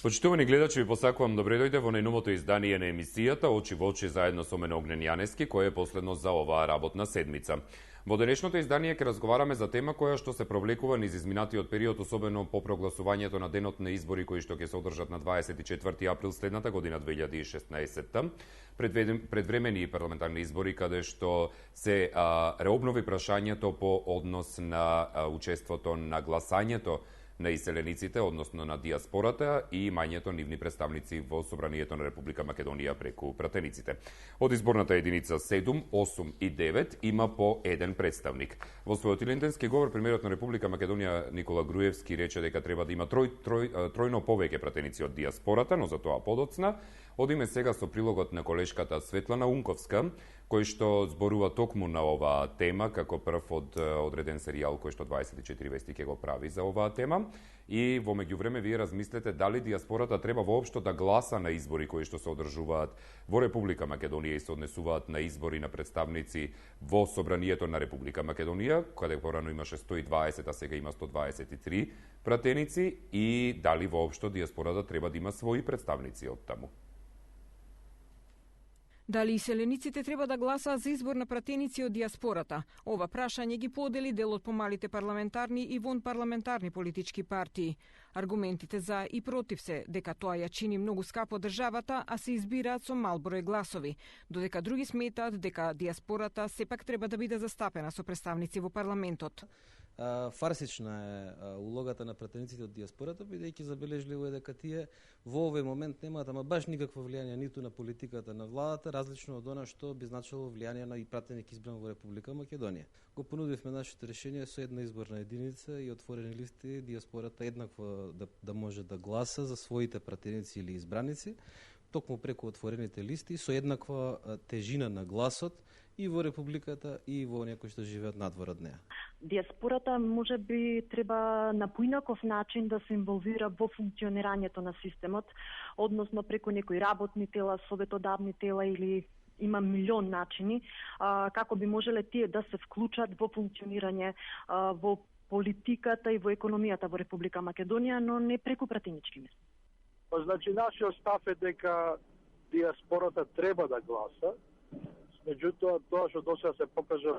Почитувани гледачи, ви посакувам добре дојде во најновото издание на емисијата Очи во очи заедно со мене Огнен Јанески, кој е последно за оваа работна седмица. Во денешното издание ќе разговараме за тема која што се провлекува низ изминатиот период, особено по прогласувањето на денот на избори кои што ќе се одржат на 24 април следната година 2016. Предвремени парламентарни избори каде што се реобнови прашањето по однос на учеството на гласањето на иселениците, односно на диаспората и мањето нивни представници во Собранието на Република Македонија преку пратениците. Од изборната единица 7, 8 и 9 има по еден представник. Во својот илинденски говор, премиерот на Република Македонија Никола Груевски рече дека треба да има тројно повеќе пратеници од диаспората, но за тоа подоцна. Одиме сега со прилогот на колешката Светлана Унковска, кој што зборува токму на оваа тема, како прв од одреден серијал кој што 24 вести ќе го прави за оваа тема. И во меѓувреме вие размислете дали диаспората треба воопшто да гласа на избори кои што се одржуваат во Република Македонија и се однесуваат на избори на представници во Собранието на Република Македонија, каде порано имаше 120, а сега има 123 пратеници, и дали воопшто диаспората треба да има своји представници од таму. Дали иселениците треба да гласаат за избор на пратеници од диаспората? Ова прашање ги подели дел од помалите парламентарни и вонпарламентарни политички партии. Аргументите за и против се дека тоа ја чини многу скапо државата, а се избираат со мал број гласови, додека други сметаат дека диаспората сепак треба да биде застапена со представници во парламентот. Фарсична е улогата на пратениците од диаспората, бидејќи забележливо е дека тие во овој момент немаат ама баш никакво влијание ниту на политиката на владата, различно од она што би значило влијание на и пратеник избран во Република Македонија. Го понудивме нашето решение со една изборна единица и отворени листи, диаспората еднакво да може да гласа за своите пратеници или избраници, токму преку отворените листи, со еднаква тежина на гласот и во Републиката и во некои што живеат надвор од неа. Диаспората може би треба на поинаков начин да се инволвира во функционирањето на системот, односно преку некои работни тела, советодавни тела или има милион начини како би можеле тие да се вклучат во функционирање во политиката и во економијата во Република Македонија, но не преку пратенички места. Значи, нашиот став е дека диаспората треба да гласа, меѓутоа тоа што досега се покажа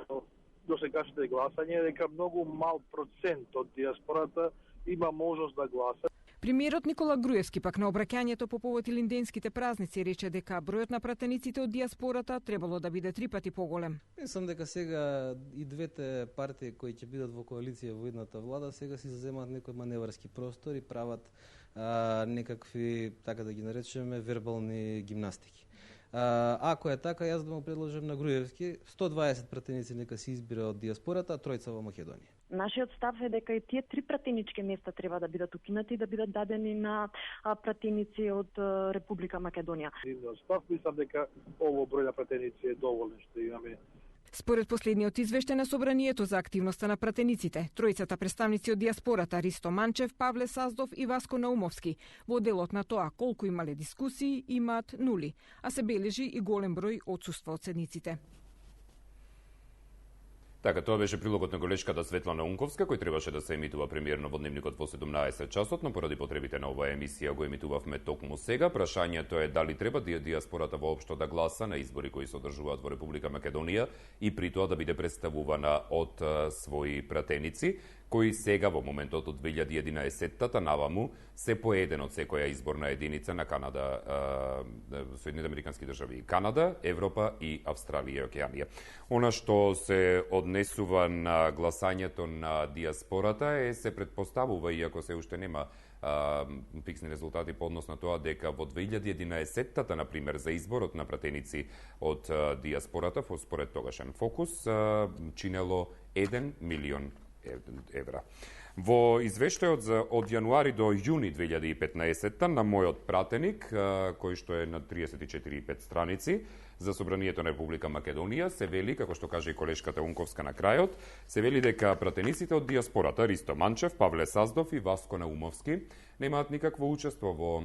до сегашните гласање е дека многу мал процент од диаспората има можност да гласа. Премиерот Никола Груевски пак на обраќањето по повод илинденските празници рече дека бројот на пратениците од диаспората требало да биде 3 пати поголем. Мислам дека сега и двете партии кои ќе бидат во коалиција во едната влада сега си заземаат некој маневарски простор и прават некакви, така да ги наречеме, вербални гимнастики. Ако е така, јас да му предложам на Груевски 120 пратеници нека се избира од диаспората, а тројца во Македонија. Нашиот став е дека и тие 3 пратенички места треба да бидат укинати и да бидат дадени на пратеници од Република Македонија. Став мислам дека ово број на пратеници е доволен што имаме. Според последниот извештај на Собранието за активноста на пратениците, тројцата представници од диаспората Ристо Манчев, Павле Саздов и Васко Наумовски во делот на тоа колку имале дискусии имаат нули, а се бележи и голем број отсуства од седниците. Така, тоа беше прилогот на колешката Светлана Унковска, кој требаше да се емитува премиерно во Дневникот во 17 часот, но поради потребите на оваа емисија го емитувавме токму сега. Прашањето е дали треба диаспората воопшто да гласа на избори кои се одржуваат во Република Македонија и при тоа да биде представувана од своји пратеници, кои сега во моментот од 2011-та наваму се по еден од секоја изборна единица на Канада, Соединените Американски држави, Канада, Европа и Австралија и Океанија. Она што се однесува на гласањето на диаспората се предпоставува, иако се уште нема фиксни резултати по однос на тоа, дека во 2011-та, например, за изборот на пратеници од диаспората, според тогашен фокус, чинело 1 милион евра. Во извештајот од јануари до јуни 2015 на мојот пратеник, кој што е на 34,5 страници, за Собранието на Република Македонија, се вели, како што каже и колешката Унковска на крајот, се вели дека пратениците од диаспората Ристо Манчев, Павле Саздов и Васко Наумовски немаат никакво учество во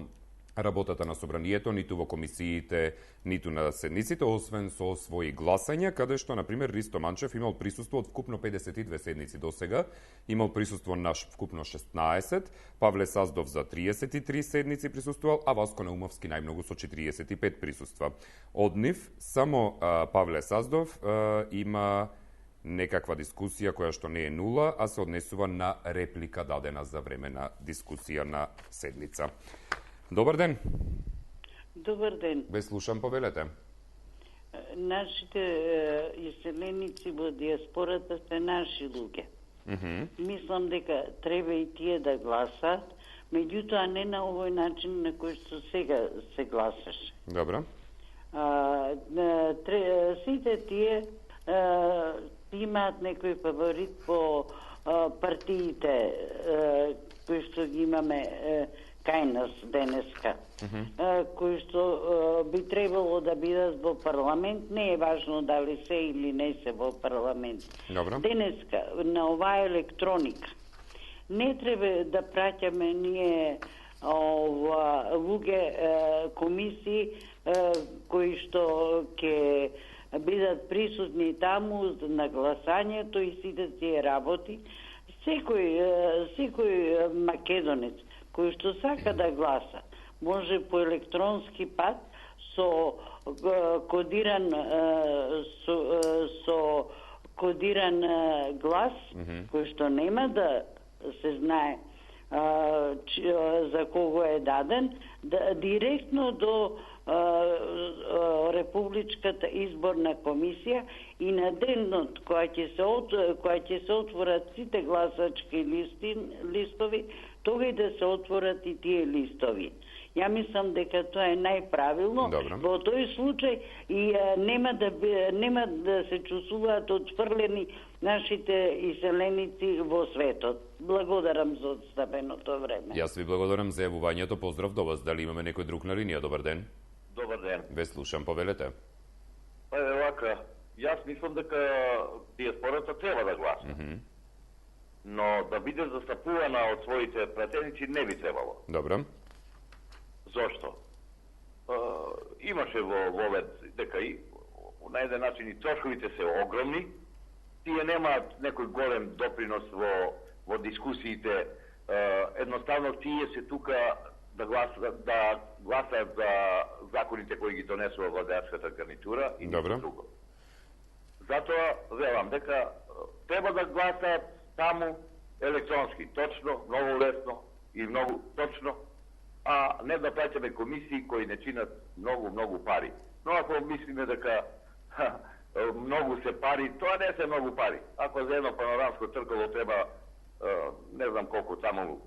работата на собранието, ниту во комисиите, ниту на седниците, освен со своји гласања, каде што, например, Ристо Манчев имал присуство од вкупно 52 седници до сега, имал присуство на вкупно 16, Павле Саздов за 33 седници присуствувал, а Васко Наумовски најмногу со 45 присуства. Од нив, само Павле Саздов има некаква дискусија која што не е нула, а се однесува на реплика дадена за време на дискусија на седница. Добар ден. Добар ден. Ве слушам, повелете. Нашите иселеници во диаспората се наши луѓе. Мислам дека треба и тие да гласат, меѓутоа не на овој начин на кој што сега се гласаше. Добро. Сите тие имаат некој фаворит по партиите кои што ги имаме кај нас денеска, кои што би требало да бидат во парламент. Не е важно дали се или не се во парламент. Добро. Денеска, на оваа електроника, не треба да праќаме ние луѓе, комисии, кои што ќе бидат присутни таму на гласањето и сите тие работи. Секој македонец кој што сака да гласа, може по електронски пат со кодиран глас, кој што нема да се знае за кого е даден, директно до Републичката изборна комисија и на денот која ќе се отворат сите гласачки листови, тога и да се отворат и тие листови. Ја мислам дека тоа е најправилно. Добро. Во тој случај и нема да се чувствуваат отфрлени нашите иселеници во светот. Благодарам за одстапеното време. Јас ви благодарам за јавувањето. Поздрав до вас. Дали имаме некој друг на линија? Добар ден. Добар ден. Ве слушам, повелете. Вака, јас мислам дека диаспората треба да гласа. Но да биде застапувана од своите пратеници не би требало. Добро. Зошто? Имаше во Вовет дека и на еден начин и трошковите се огромни, тие немаат некој голем допринос во дискусиите, едноставно тие се тука да гласаат за законите кои ги донесува владеачката гарнитура и ништо друго. Затоа велам дека треба да гласаат таму електронски, точно, многу лесно и многу точно, а не да плаќаме комисии кои не чинат многу пари. Но ако мислиме дека многу се пари, тоа не се многу пари. Ако за едно панорамско тркало треба не знам колку таму,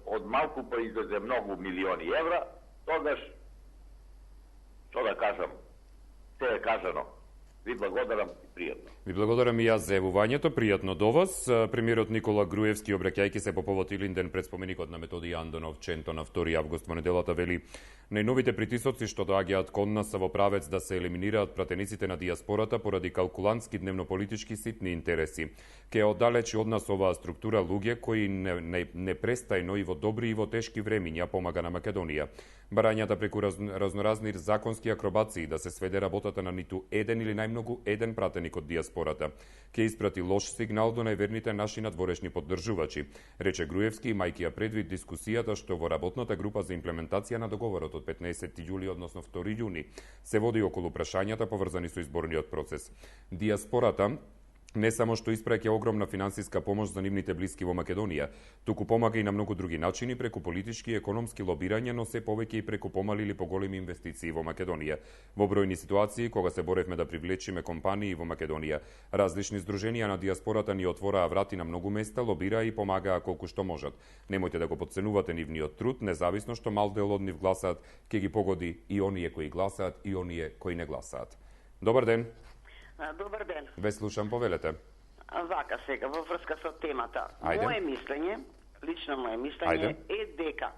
од малку па излезе многу милиони евра, тогаш, што да кажам, се е кажано. Ви благодарам и пријатно. Ви благодарам и јас за јавувањето, пријатно до вас. Премиерот Никола Груевски, обраќајќи се по повод Илинден пред споменикот на Методи Андонов Ченто на 2 август во неделата, вели: најновите притисоци што доаѓаат кон нас се во правец да се елиминираат пратениците на диаспората поради калкулантски дневнополитички ситни интереси. Ке оддалечи од нас оваа структура луѓе кои непрестајно и во добри и во тешки времиња помага на Македонија. Барањата преку разноразни законски акробации да се сведе работата на ниту еден или најмногу еден пратеник од диаспората ќе испрати лош сигнал до најверните наши надворешни поддржувачи, рече Груевски, имајќи ја предвид дискусијата што во работната група за имплементација на договорот од 15 јули, односно 2 јуни, се води околу прашањата поврзани со изборниот процес. Диаспората не само што испраќа огромна финансиска помош за нивните блиски во Македонија, туку помага и на многу други начини преку политички и економски лобирање, но се повеќе и преку помали или поголеми инвестиции во Македонија. Во бројни ситуации, кога се боревме да привлечиме компании во Македонија, различни здруженија на диаспората ни отвораа врати на многу места, лобираа и помагаа колку што можат. Немојте да го потценувате нивниот труд, независно што мал дел од нив гласаат, ќе ги погоди и оние кои гласаат и оние кои не гласаат. Добар ден. Добар ден. Ве слушам, повелете. Вака сега, во врска со темата. Ајде. Моje мислење, лично моje мислење е дека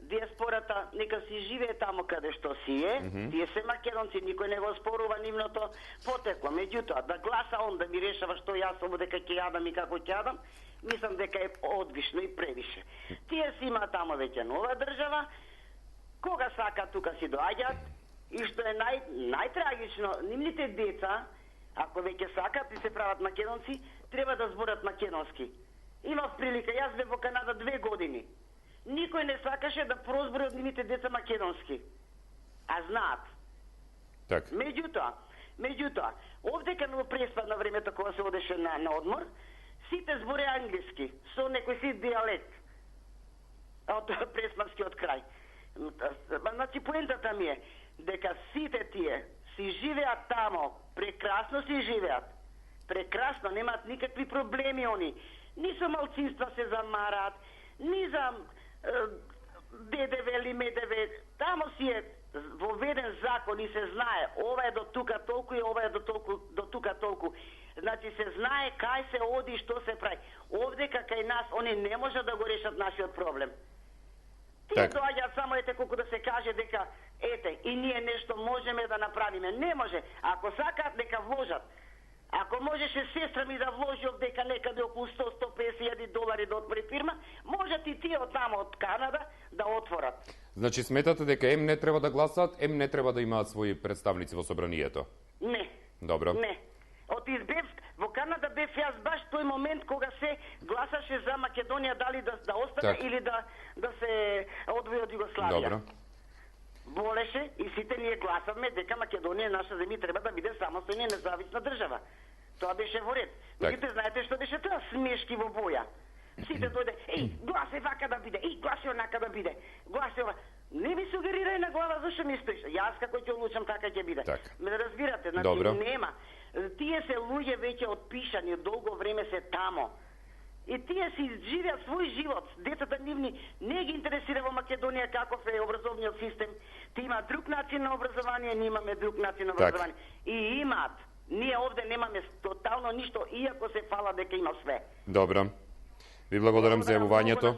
диаспората нека си живее таму каде што си е, тие се македонци, никој не го спорува нивното потекло. Меѓутоа, да гласа он да ми решава што јас само дека ќе јадам и како ќе јадам, мислам дека е одвишно и превише. Тие си има таму веќе нова држава, Кога сака тука си доаѓаат и што е најтрагично, нивните деца, ако веќе сакат и се прават македонци, треба да зборат македонски. Имав прилика, јас бев во Канада 2 години. Никој не сакаше да прозбори од нивните деца македонски. А знаат. Так. Меѓутоа, овдека во Преспа на времето кога се одеше на одмор, сите зборе англиски, со некој си дијалект од преспанскиот крај. Значи, поентата ми е дека сите тие си живеат тамо, прекрасно си живеат. Прекрасно, немаат никакви проблеми они. Ни со малцинства се замараат, ни за ДДВ или МДВ. Тамо си е воведен закон и се знае, ова е до тука толку и ова е до тука толку. Значи се знае кај се оди и што се прави. Овдека кај нас они не може да го решат нашиот проблем. Тие доаѓаат само колку да се каже дека и ние нешто можеме да направиме. Не може. Ако сакаат нека вложат. Ако можеше сестра ми да вложи овдека некаде околу 100-150 долари да отвори фирма, можат и тие од тамо од Канада да отворат. Значи сметате дека не треба да гласаат, не треба да имаат своји представници во собранието? Не. Добро. Не. Од избев во Канада бев јас баш тој момент кога се гласаше за Македонија дали да остане или да се одвои од Југославија. Добро. Болеше и сите ние гласавме дека Македонија наша земја треба да биде самостојна и независна држава. Тоа беше во ред. Меѓутоа знаете што беше тоа? Смешки во боја. Сите дојде, гласе вака да биде, гласе онака да биде, гласе ова. Не ми сугерирај на глава зашто ми стоиш. Јас како ќе одлучам така ќе биде. Ме разбирате, значи нема. Тие се луѓе веќе отпишани, долго време се тамо. И тие си живеат свој живот. Децата нивни не ги интересира во Македонија каков е образовниот систем. Ти има друг начин на образование, ние имаме друг начин на образование. И имаат. Ние овде немаме тотално ништо, иако се фала дека има све. Добро. Ви благодарам за јавувањето.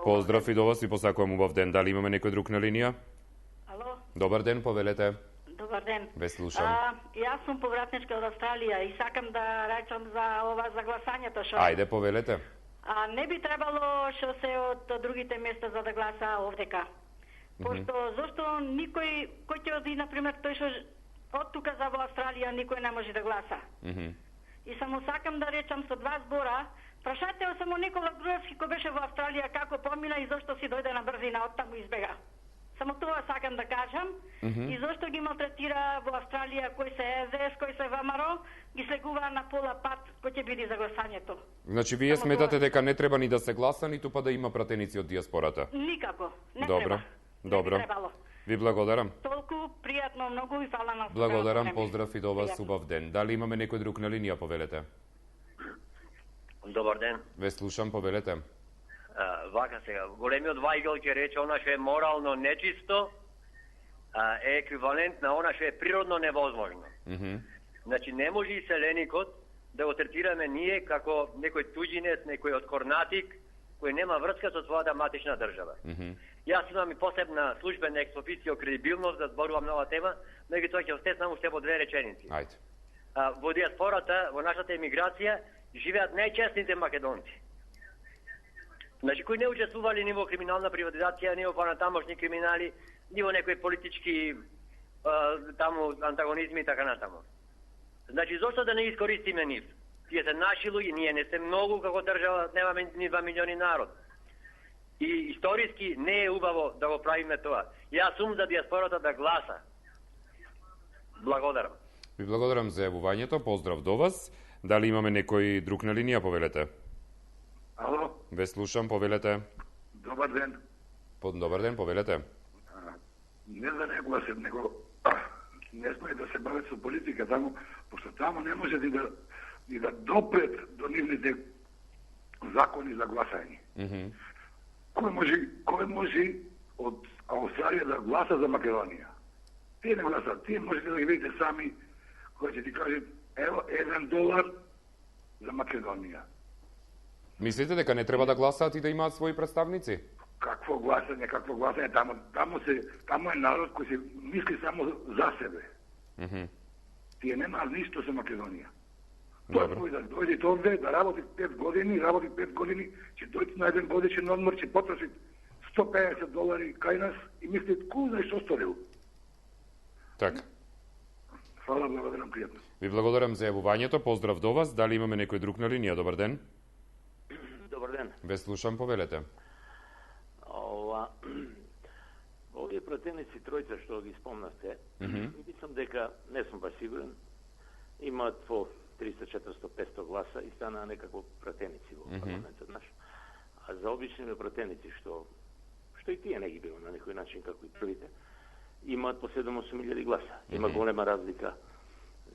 Поздрав и до вас и посакувам убав ден. Дали имаме некој друг на линија? Ало? Добар ден, повелете. Добар ден. Ве слушам. Јас сум повратничка од Австралија и сакам да речам за гласањето што. Ајде, повелете. Не би требало што се од другите места за да гласа овдека. Пошто зошто никој кој ќе оди на пример тој што од тука за во Австралија никој не може да гласа. И само сакам да речам со 2 збора. Прашајте само Никола Груевски кој беше во Австралија како помина и зошто си дојде на брзина од таму избега. Само тоа сакам да кажам. И зошто ги малтретира во Австралија кој се СДС, кој се ВМРО, ги слегува на пола пат кој ќе биде за гласањето. Значи вие сметате дека не треба ни да се гласа, ниту па да има пратеници од диаспората? Никако, не треба. Добро. Ви благодарам. Толку пријатно, многу и фала на. Благодарам, поздрав и до вас, убав ден. Дали имаме некој друг на линија, повелете? Добар ден. Ве слушам, повелете. Вака сега, големиот Вајгел ќе рече она што е морално нечисто, е еквивалент на она што е природно невозможно. Значи не може и селеникот да го третираме ние како некој туѓинец, некој од Корнатик, кој нема врска со својата матична држава. Јас имам и посебна службена екс-официо кредибилност да зборувам на оваа тема, меѓутоа ќе остеснам уште во 2 реченици. Ајде. Во диаспората, во нашата емиграција, живеат најчестните македонци. Значи, кои не учествували ни во криминална приватизација, ни во понатамошни криминали, ни во некои политички таму антагонизми и така натаму. Значи, зошто да не искористиме нив? Тие се наши луѓе, ние не се многу како држава, немаме ни 2 милиони народ. И историски не е убаво да го правиме тоа. Јас сум за диаспората да гласа. Благодарам. Ви благодарам за јавувањето, поздрав до вас. Дали имаме некој друг на линија, повелете? Ало? Ве слушам, повелете. Добар ден. Добар ден, повелете. Не да не гласам, него не сме да се бават со политика таму, пошто таму не може ни да допрет до нивните закони за гласање. Кој може од Австралија да гласа за Македонија? Тие не гласат, тие можете да ги видите сами, кој ќе ти каже, ево, $1 за Македонија. Мислите дека не треба да гласаат и да имаат своји представници? Какво гласање, таму е народ кој се мисли само за себе. Тие немаат ништо за Македонија. Тој да дојде овде, да работи 5 години, ќе дојде на еден годишен одмор, ќе потроши $150 кај нас и мислит, кој знае што сторил. Така. Фала, благодарам, пријатно. Ви благодарам за јавувањето, поздрав до вас. Дали имаме некој друг на линија? Добар ден. Добар ден. Ве слушам, повелете. Овие пратеници тројца што ги спомнавте, мислам дека, не сум баш сигурен, имаат по 300, 400, 500 гласа и станаа некако пратеници во парламентот наш. А за обичните пратеници, што и тие не ги било на некој начин како и првите, имаат по 7-8 илјади гласа. Има голема разлика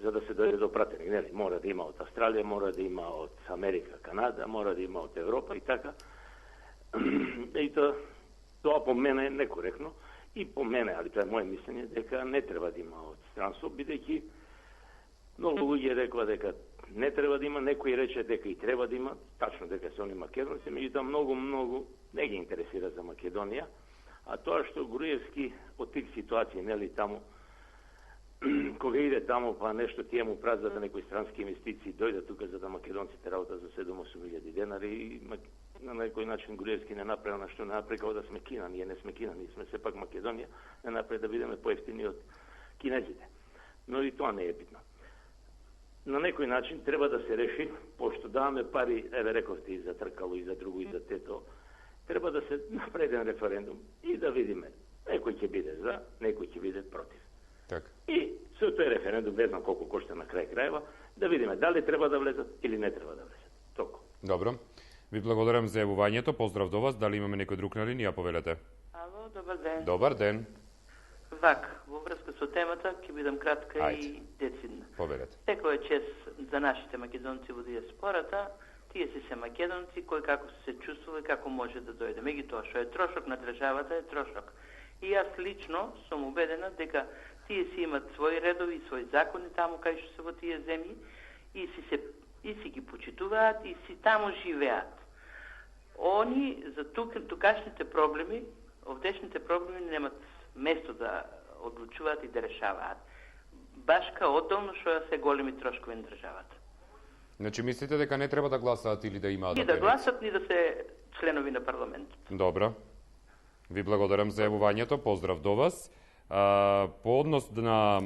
за да се дојде до пратеник. Нели, мора да има од Австралија, мора да има од Америка, Канада, мора да има од Европа и така. И тоа по мене е некоректно. И по мене, али тоа е моје мислење, дека не треба да има од странство, бидејќи многу луѓе рекоа дека не треба да има, некои рече дека и треба да има, тачно дека се они македонци, меѓутоа многу не ги интересира за Македонија, а тоа што Груевски од тих ситуации, нели, таму, кога иде таму, па нешто тие му празда за некои странски инвестиции, дојде тука за да македонците работа за 7-8 илјади денари и на некој начин Груевски не направи на што не направи како да сме Кина, ние не сме Кина, ние сме сепак Македонија, не направи да бидеме поевтини од кинезите. Но и тоа не е битно. На некој начин треба да се реши, пошто даваме пари, еве рековте и за Тркало, и за друго, и за тето, треба да се направи еден референдум и да видиме, некој ќе биде за, некој ќе биде против. Так. И со тој референдум, не знам колку кошта на крај крајва, да видиме дали треба да влезат или не треба да влезат. Толку. Добро. Ви благодарам за јавувањето. Поздрав до вас. Дали имаме некој друг на линија? Повелете. Ало, добар ден. Добар ден. Вак, во врска со темата, ќе бидам кратка и децидна. Повелете. Секој е чест за нашите македонци во диаспората, тие си се македонци, кој како се чувствува и како може да дојде. Меѓутоа, што е трошок на државата е трошок. И јас лично сум убедена дека тие си имат своји редови, своји закони таму кај што се во тие земји и си ги почитуваат и си таму живеат. Они за тукашните проблеми, овдешните проблеми немат место да одлучуваат и да решаваат. Баш као одделно што се големи трошкови на државата. Значи мислите дека не треба да гласаат или да имаат ни да гласат, ни да се членови на парламентот. Добро. Ви благодарам за јавувањето. Поздрав до вас. По однос на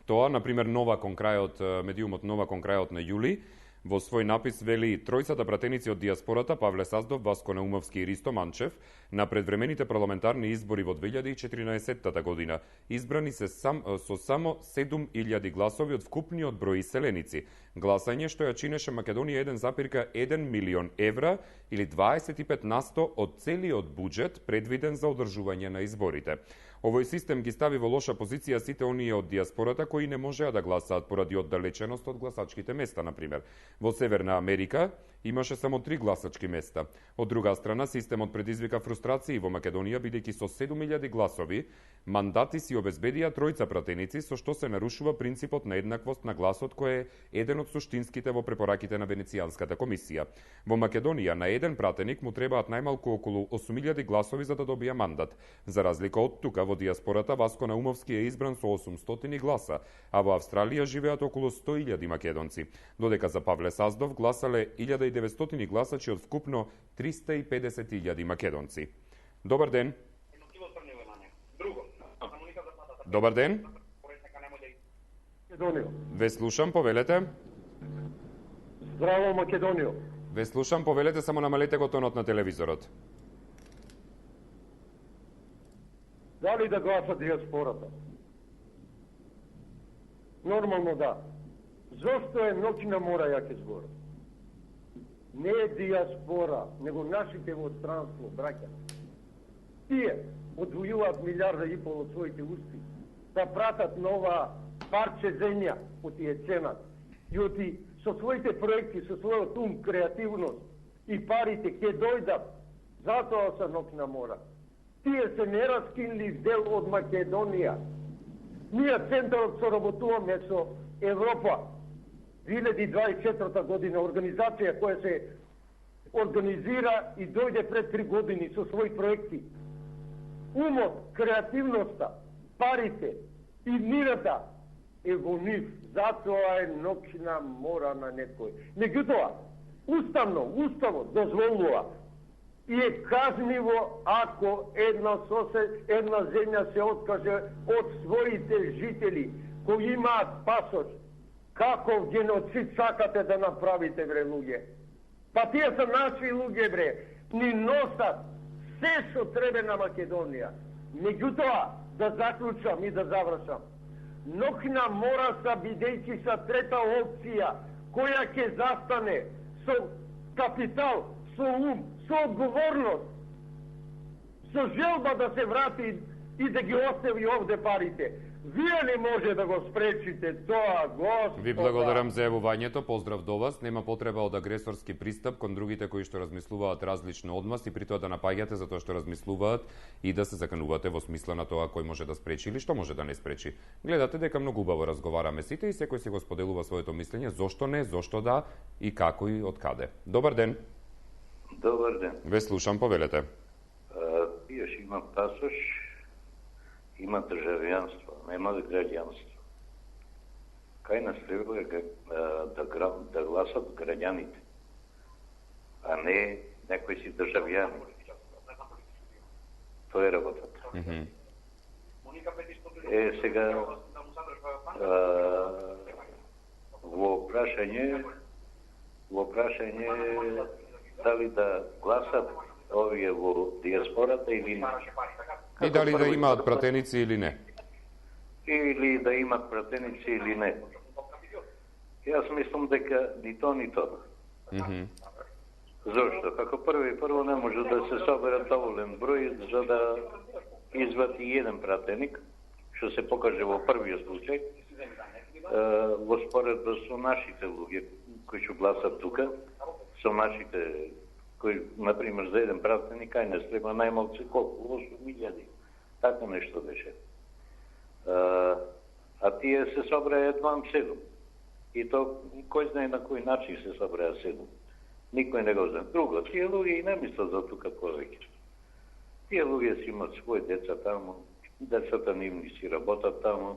тоа, например, Нова кон крајот, медиумот Нова кон крајот на јули, во свој напис вели тројцата пратеници од диаспората Павле Саздов, Васко Наумовски и Ристо Манчев на предвремените парламентарни избори во 2014 година избрани се со само 7.000 гласови од вкупниот број иселеници. Гласање што ја чинеше Македонија 1,1 милион евра или 25% од целиот буџет предвиден за одржување на изборите. Овој систем ги стави во лоша позиција сите оние од диаспората кои не можеа да гласаат поради оддалеченост од гласачките места, например. Во Северна Америка имаше само 3 гласачки места. Од друга страна, системот предизвика фрустрации во Македонија, бидејќи со 7.000 гласови, мандати си обезбедија тројца пратеници, со што се нарушува принципот на еднаквост на гласот, кој е еден од суштинските во препораките на Венецијанската комисија. Во Македонија на еден пратеник му требаат најмалку околу 8.000 гласови за да добија мандат. За разлика од тука, во диаспората Васко Наумовски е избран со 800 гласа, а во Австралија живеат околу 100.000 македонци, додека за Павле Саздов гласале 1900 гласачи од вкупно 350.000 македонци. Добар ден. Добар ден. Ве слушам, повелете. Здраво, Македонијо. Ве слушам, повелете, само намалете го тонот на телевизорот. Дали да гласа диаспората? Нормално да. Зошто е ноќна мора, ја ќе зборам? Не е диаспора, него нашите во странство, браќа. Тие одвојуваат 1,5 милиарда од своите усти да пратат нова парче земја од тие ценат. И оти со своите проекти, со својот ум, креативност и парите ќе дојдат. Затоа се ноќна мора. Тие се нераскинлив дел од Македонија. Ние центарот соработуваме со Европа. 2024 година организација која се организира и дојде пред 3 години со своји проекти. Умот, креативноста, парите и мирата е во нив. Затоа е ноќна мора на некој. Меѓутоа, уставот дозволува и е казниво ако една земја се откаже од своите жители кои имаат пасош. Каков геноцид сакате да направите, бре, луѓе? Па тие се наши луѓе, бре. Ни носат се што треба на Македонија. Меѓутоа, да заклучам и да завршам. Нокна мора са, бидејќи са трета опција, која ќе застане со капитал, со ум, со одговорност, со желба да се врати и да ги остави овде парите. Вие не може да го спречите тоа, Господа. Ви благодарам за јавувањето, поздрав до вас. Нема потреба од агресорски пристап кон другите кои што размислуваат различно од вас и при тоа да напаѓате за тоа што размислуваат и да се заканувате во смисла на тоа кој може да спречи или што може да не спречи. Гледате дека многу убаво разговараме сите и секој си го споделува своето мислење, зошто не, зошто да и како и од каде. Добар ден. Добар ден. Ве слушам, повелете. Пиеш има пасош, има државјанство, нема граѓанство. Кај нас треба да гласат граѓаните, а не некои си државјани. Тоа е работата. Сега во прашање дали да гласат овие во диаспората или не. И дали да имаат пратеници или не. Или да имат пратеници или не. Јас мислам дека ни то, ни то. Зошто? Како прво не може да се собере доволен број за да извати еден пратеник, што се покаже во првиот случај, во споредба со нашите луѓе кои ќе гласат тука, со нашите кои, например, за еден пратеник, кај не треба најмалце колку? 8.000. Така нешто беше. А тие се собраа едвам 7. И то, кој знае на кој начин се собраа 7. Никој не го знае. Друго, тие луѓе и не мислат за тука повеќе. Тие луѓе си имат своји деца таму, децата нивни си работат таму.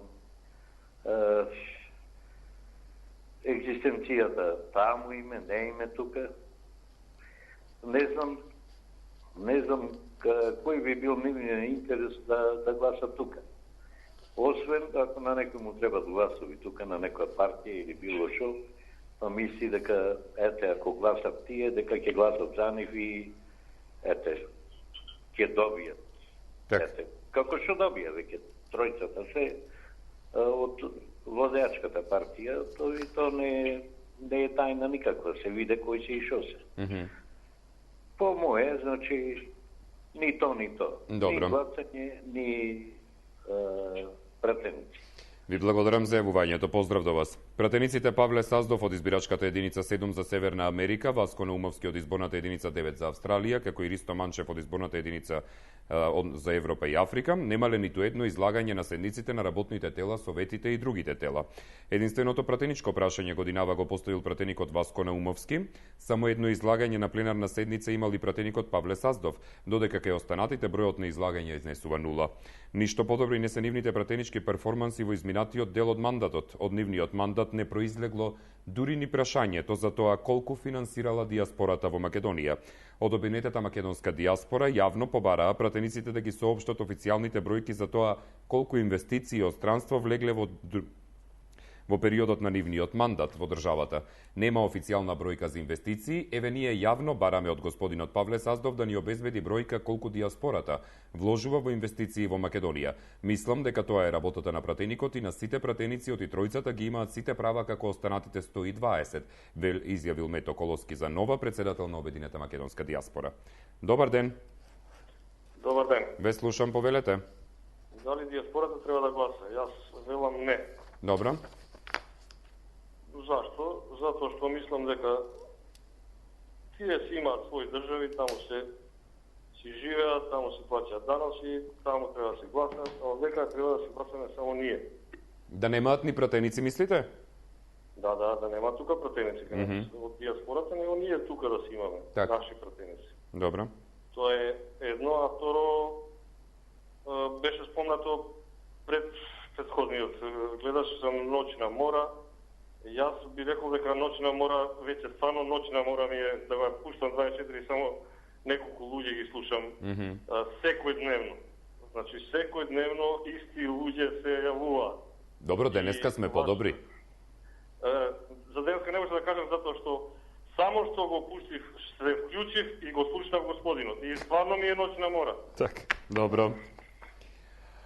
Екзистенцијата таму име, не име тука. Не знам кој би бил нивниот интерес да гласа тука. Освен ако на некој му треба гласови тука, на некоја партија или било шо, па мисли дека, ако гласат тие, дека ќе гласат за нив и, ќе добијат. Како што добија веќе тројцата се од владеачката партија, то не е тајна никаква, се виде кој се и шо се. По моје, значи, ни то, ни то. Добро. Ни гласање, ни пратеници. Ви благодарам за јавувањето. Поздрав до вас. Пратениците Павле Саздов од избирачката единица 7 за Северна Америка, Васко Наумовски од изборната единица 9 за Австралија, како и Ристо Манчев од изборната единица за Европа и Африка, немале ниту едно излагање на седниците на работните тела, советите и другите тела. Единственото пратеничко прашање годинава го поставил пратеникот Васко Наумовски. Само едно излагање на пленарна седница имал и пратеникот Павле Саздов, додека кај останатите бројот на излагања изнесува 0. Ништо подобри не се нивните пратенички перформанси во изминатиот дел од мандатот. Од нивниот мандат не произлегло дури ни прашањето за тоа колку финансирала диаспората во Македонија. Од обвинетата македонска диаспора јавно побараа пратениците да ги соопштат официјалните бројки за тоа колку инвестиции од странство влегле во периодот на нивниот мандат во државата. Нема официјална бројка за инвестиции, еве ние јавно бараме од господинот Павле Саздов да ни обезбеди бројка колку диаспората вложува во инвестиции во Македонија. Мислам дека тоа е работата на пратеникот и на сите пратеници од и тројцата ги имаат сите права како останатите 120, изјавил Мето Колоски за Нова, председател на Обединета македонска диаспора. Добар ден. Добар ден. Ве слушам, повелете. Дали диаспората треба да гласа? Јас велам не. Добро. Зашто? Затоа што мислам дека тие си имаат своји држави, таму си живеат, таму си плаќаат даноци, таму треба да се гласат, а дека треба да се гласаме само ние. Да немаат ни пратеници, мислите? Да немаат тука пратеници. Од диаспората, него ние тука да си имаме, наши пратеници. Добро. Тоа е едно, а второ беше спомнато пред предходниот. Гледаше сам Ноќна мора. Јас би рекол дека Ноќна мора, веќе стварно Ноќна мора ми е да го пуштам 24 само неколку луѓе ги слушам секојдневно. Значи, секојдневно исти луѓе се јавуваат. Добро, денеска сме подобри. За денеска не може да кажам затоа што само што го пуштив, се вклучив и го слушнав господинот. И стварно ми е ноќна мора. Так, добро.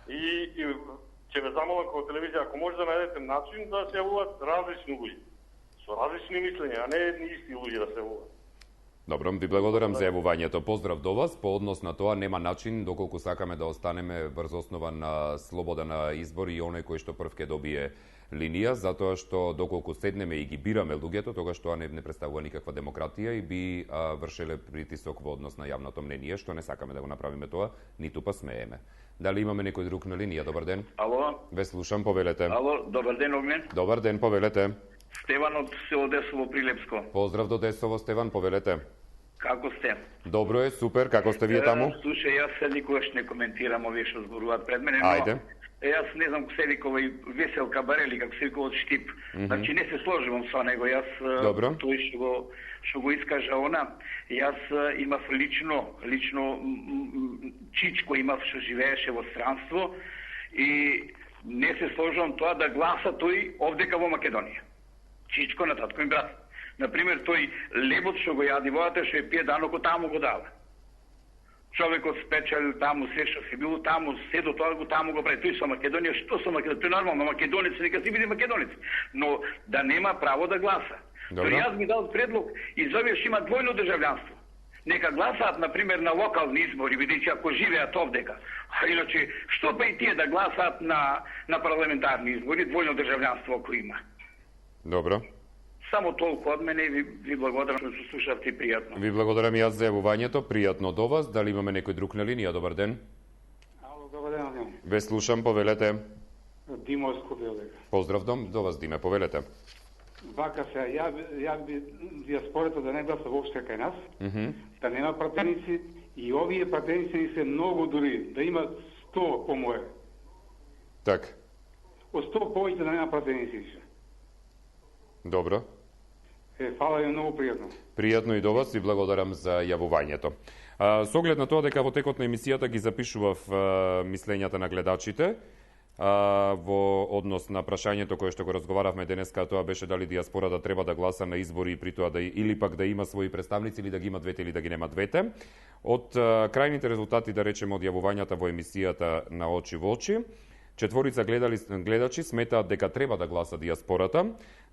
И ќе ве замолам како телевизија, ако може да најдете начин да се јавуваат различни луѓе. Со различни мислења, а не едни исти луѓе да се јавуваат. Добро, ви благодарам за јавувањето. Поздрав до вас. По однос на тоа нема начин доколку сакаме да останеме врз основа на слобода на избор и оној кој што прв ќе добие линија, затоа што доколку седнеме и ги бираме луѓето, тогаш тоа не представува никаква демократија и би вршеле притисок во однос на јавното мнение, што не сакаме да го направиме тоа, ниту па смееме. Дали имаме некој друг на линија? Добар ден. Ало. Ве слушам, повелете. Ало, добар ден, Огнен. Добар ден, повелете. Стеван од село Десово, Прилепско. Поздрав до Десово, Стеван, повелете. Како сте? Добро е, супер, како сте вие таму? Слушај, јас се никогаш не коментирам овие што зборуваат пред мене, но Ајде. Јас не знам се викува и Весел Кабарели, како се викува од Штип. Значи не се сложувам со него, јас тој што го искажа она, јас имав лично чичко имав што живееше во странство и не се сложувам тоа да гласа тој овдека во Македонија. Чичко на татко ми брат. Например, тој лебот што го јади водата, што ја пие даноко, таму го дава. Човекот спечалил таму се што се било таму, се до тоа го таму го прави. Тој со Македонија, што со Македонија? Тој нормално, македонец, нека си биде македонец, но да нема право да гласа. Тој јас ми дал предлог и за овие што има двојно државјанство. Нека гласаат, например, на локални избори, бидејќи ако живеат овдека. А иначе, што па и тие да гласаат на парламентарни избори, двојно државјанство ако има. Добро. Само толку од мене и ви благодарам што слушавте пријатно. Ви благодарам и јас за јавувањето, пријатно до вас. Дали имаме некој друг на линија? Добар ден. Ало, добар ден. Ве слушам, повелете. Димо од Скопје. Поздрав до вас, Диме, повелете. Вака се, ја би диаспората да не гласа воопште кај нас, да нема пратеници и овие пратеници ни се многу дури, да има 100 по моје. Так. Од 100 повеќе да нема пратеници. Добро. Фала ви многу пријатно. Пријатно и до вас и благодарам за јавувањето. Со оглед на тоа дека во текот на емисијата ги запишував мислењата на гледачите, во однос на прашањето кое што го разговаравме денеска, тоа беше дали диаспората треба да гласа на избори и при тоа или пак да има своји представници или да ги има двете или да ги нема двете. Од крајните резултати, да речеме, од јавувањата во емисијата на очи во очи, 4 гледачи сметаат дека треба да гласа диаспората,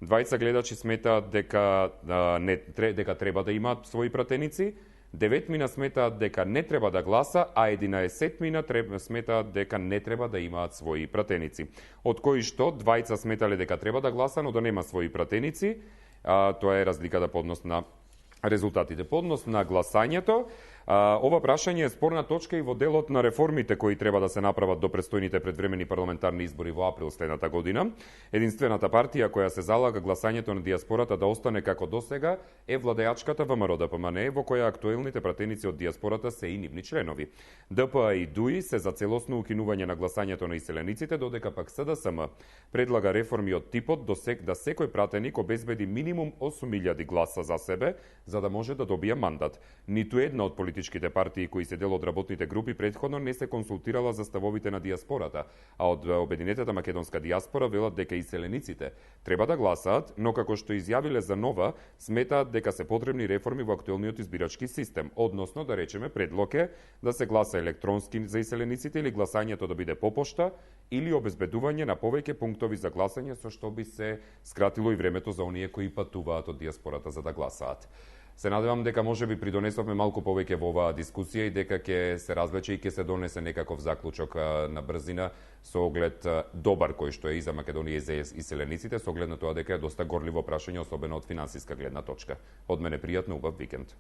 2 гледачи сметаат дека треба да имаат своји пратеници, 9 сметаат дека не треба да гласа, а 11 сметаат дека не треба да имаат своји пратеници. Од кои што 2 сметале дека треба да гласа, но да нема своји пратеници. Тоа е разликата по однос на резултатите. По однос на гласањето, ова прашање е спорна точка и во делот на реформите кои треба да се направат до предстојните предвремени парламентарни избори во април следната година. Единствената партија која се залага гласањето на диаспората да остане како досега е владеачката ВМРО-ДПМНЕ, во која актуелните пратеници од диаспората се и нивни членови. ДПА и ДУИ се за целосно укинување на гласањето на иселениците, додека пак СДСМ предлага реформи од типот да секој пратеник обезбеди минимум 8.000 гласа за себе, за да може да добие мандат. Ниту една од политичките партии кои се дел од работните групи претходно не се консултирала за ставовите на диаспората, а од Обединетата македонска диаспора велат дека иселениците треба да гласаат, но како што изјавиле за Нова, сметаат дека се потребни реформи во актуелниот избирачки систем, односно да речеме предлог е да се гласа електронски за иселениците или гласањето да биде по пошта или обезбедување на повеќе пунктови за гласање, со што би се скратило и времето за оние кои патуваат од диаспората за да гласаат. Се надевам дека може би придонесовме малку повеќе во оваа дискусија и дека ќе се развлече и ќе се донесе некаков заклучок на брзина со оглед добар кој што е и за Македонија и за иселениците, со оглед на тоа дека е доста горливо прашање, особено од финансиска гледна точка. Од мене пријатно, убав викенд.